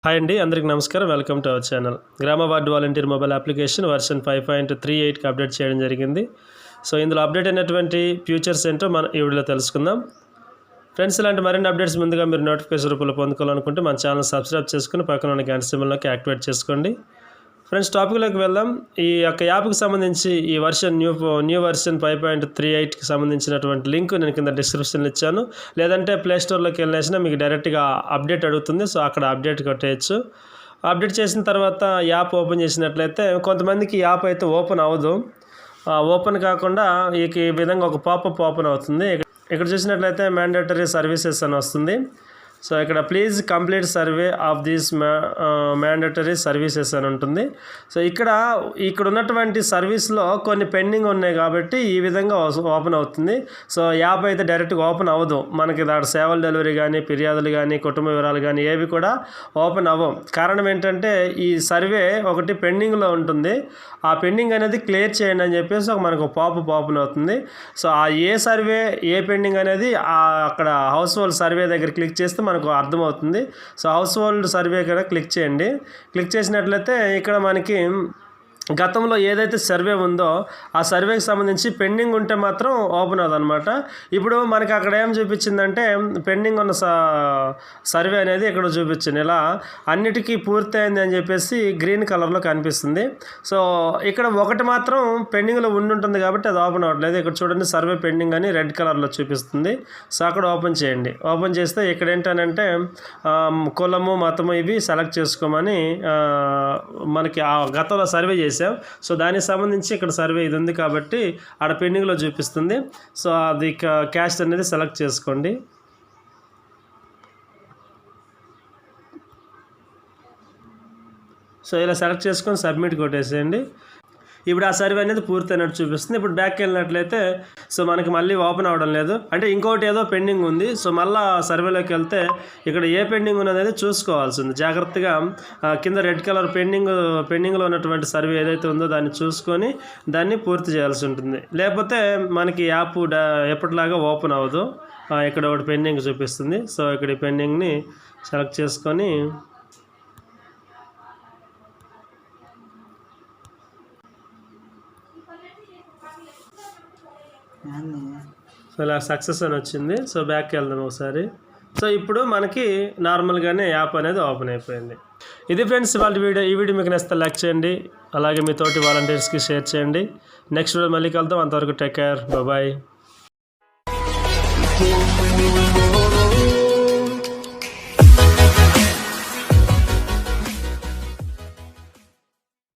Hi అండి, అందరికీ నమస్కారం. Welcome to our channel. గ్రామ ward volunteer mobile application version 5.38కి అప్డేట్ చేయడం జరిగింది. సో ఇందులో అప్డేట్ అయినటువంటి ఫ్యూచర్స్ ఏంటో మనం ఈ వీడియోలో తెలుసుకుందాం. ఫ్రెండ్స్, ఇలాంటి మరిన్ని అప్డేట్స్ ముందుగా మీరు నోటిఫికేషన్ రూపంలో పొందుకోవాలనుకుంటే మన ఛానల్ సబ్స్క్రైబ్ చేసుకుని పక్కన ఉన్న గంట సింబల్లోకి యాక్టివేట్ చేసుకోండి. ఫ్రెండ్స్, టాపిక్లోకి వెళ్దాం. ఈ యొక్క యాప్కి సంబంధించి ఈ న్యూ వర్షన్ 5.38కి సంబంధించినటువంటి లింక్ నేను కింద డిస్క్రిప్షన్లో ఇచ్చాను. లేదంటే ప్లేస్టోర్లోకి వెళ్ళినా మీకు డైరెక్ట్గా అప్డేట్ అడుగుతుంది. సో అక్కడ అప్డేట్ కొట్టేయచ్చు. అప్డేట్ చేసిన తర్వాత యాప్ ఓపెన్ చేసినట్లయితే కొంతమందికి యాప్ అయితే ఓపెన్ అవ్వదు. ఓపెన్ కాకుండా ఈ విధంగా ఒక పాపప్ ఓపెన్ అవుతుంది. ఇక్కడ చూసినట్లయితే మ్యాండేటరీ సర్వీసెస్ అని వస్తుంది. సో ఇక్కడ please complete survey of these mandatory services అని ఉంటుంది. సో ఇక్కడ ఉన్నటువంటి సర్వీస్లో కొన్ని పెండింగ్ ఉన్నాయి కాబట్టి ఈ విధంగా ఓపెన్ అవుతుంది. సో యాప్ అయితే డైరెక్ట్గా ఓపెన్ అవ్వదు. మనకి దాని సేవల డెలివరీ కానీ, ఫిర్యాదులు కానీ, కుటుంబ వివరాలు కానీ ఏవి కూడా ఓపెన్ అవ్వం. కారణం ఏంటంటే ఈ సర్వే ఒకటి పెండింగ్లో ఉంటుంది. ఆ పెండింగ్ అనేది క్లియర్ చేయండి అని చెప్పేసి మనకు పాపప్ ఓపెన్ అవుతుంది. సో ఆ ఏ సర్వే ఏ పెండింగ్ అనేది అక్కడ హౌస్ హోల్డ్ సర్వే దగ్గర క్లిక్ చేస్తే మనకు అర్థమవుతుంది. సో హౌస్ హోల్డ్ సర్వే కూడా క్లిక్ చేయండి. క్లిక్ చేసినట్లయితే ఇక్కడ మనకి గతంలో ఏదైతే సర్వే ఉందో ఆ సర్వేకి సంబంధించి పెండింగ్ ఉంటే మాత్రం ఓపెన్ అవ్వదన్నమాట. ఇప్పుడు మనకి అక్కడ ఏం చూపించిందంటే పెండింగ్ ఉన్న సర్వే అనేది ఇక్కడ చూపించింది. ఇలా అన్నిటికీ పూర్తయింది అని చెప్పేసి గ్రీన్ కలర్లో కనిపిస్తుంది. సో ఇక్కడ ఒకటి మాత్రం పెండింగ్లో ఉంటుంది కాబట్టి అది ఓపెన్ అవ్వట్లేదు. ఇక్కడ చూడండి, సర్వే పెండింగ్ అని రెడ్ కలర్లో చూపిస్తుంది. సో అక్కడ ఓపెన్ చేయండి. ఓపెన్ చేస్తే ఇక్కడ ఏంటంటే కులము, మతము ఇవి సెలెక్ట్ చేసుకోమని మనకి ఆ గతంలో సర్వే చేసాం. సో దానికి సంబంధించి ఇక్కడ సర్వే ఇది ఉంది కాబట్టి ఆడ పెండింగ్లో చూపిస్తుంది. సో అది క్యాస్ట్ అనేది సెలెక్ట్ చేసుకోండి. సో ఇలా సెలెక్ట్ చేసుకొని సబ్మిట్ కొట్టేసేయండి. ఇప్పుడు ఆ సర్వే అనేది పూర్తయినట్టు చూపిస్తుంది. ఇప్పుడు బ్యాక్ వెళ్ళినట్లయితే సో మనకి మళ్ళీ ఓపెన్ అవ్వడం లేదు. అంటే ఇంకోటి ఏదో పెండింగ్ ఉంది. సో మళ్ళీ సర్వేలోకి వెళ్తే ఇక్కడ ఏ పెండింగ్ ఉన్నది చూసుకోవాల్సింది. జాగ్రత్తగా కింద రెడ్ కలర్ పెండింగ్లో ఉన్నటువంటి సర్వే ఏదైతే ఉందో దాన్ని చూసుకొని దాన్ని పూర్తి చేయాల్సి ఉంటుంది. లేకపోతే మనకి యాప్ ఎప్పటిలాగా ఓపెన్ అవ్వదు. ఇక్కడ ఒకటి పెండింగ్ చూపిస్తుంది. సో ఇక్కడ ఈ పెండింగ్ని సెలెక్ట్ చేసుకొని సో ఇలా సక్సెస్ అని వచ్చింది. సో బ్యాక్కి వెళ్దాం ఒకసారి. సో ఇప్పుడు మనకి నార్మల్గానే యాప్ అనేది ఓపెన్ అయిపోయింది. ఇది ఫ్రెండ్స్ ఇవాళ వీడియో. ఈ వీడియో మీకు నచ్చితే లైక్ చేయండి. అలాగే మీ తోటి వాలంటీర్స్కి షేర్ చేయండి. నెక్స్ట్ వీడియో మళ్ళీ కలుద్దాం. అంతవరకు టేక్ కేర్. బాయ్.